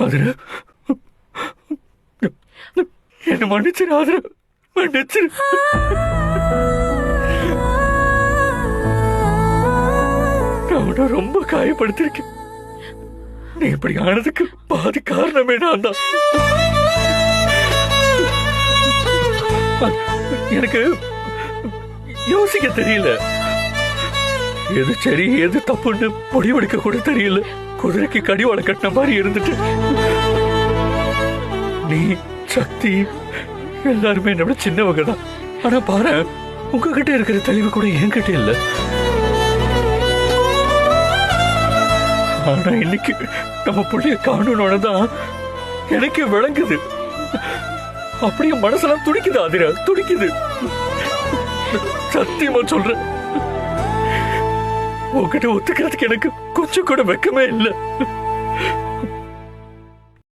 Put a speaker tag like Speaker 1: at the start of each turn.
Speaker 1: ஆதிரா, என்ன மன்னிச்சிரு ஆதிரா, மன்னிச்சிரு. நான் உன்னை ரொம்ப காயப்படுத்திருக்கேன். நீ இப்படி ஆனதுக்கு பாதி காரணமே நான் தான். எனக்கு யோசிக்க தெரியல, எது சரி எது தப்புன்னு முடிவெடுக்க கூட தெரியல. குதிரைக்கு கடிவாள கட்டின மாதிரி இருந்துட்டு நீ சக்தி எல்லாருமே என்னோட சின்னவங்க தான். ஆனா பாரு, உங்ககிட்ட இருக்கிற தெளிவு கூட என்கிட்ட இல்ல. ஆனா இன்னைக்கு நம்ம புள்ளைய காணணும்னு தான் எனக்கு விளங்குது. அப்படியே மனசெல்லாம் துடிக்குது ஆதிரா, துடிக்குது. சத்தியமா சொல்றேன், உங்ககிட்ட ஒத்துக்கிறதுக்கு எனக்கு கொஞ்சம் கூட வெக்கமே இல்லை.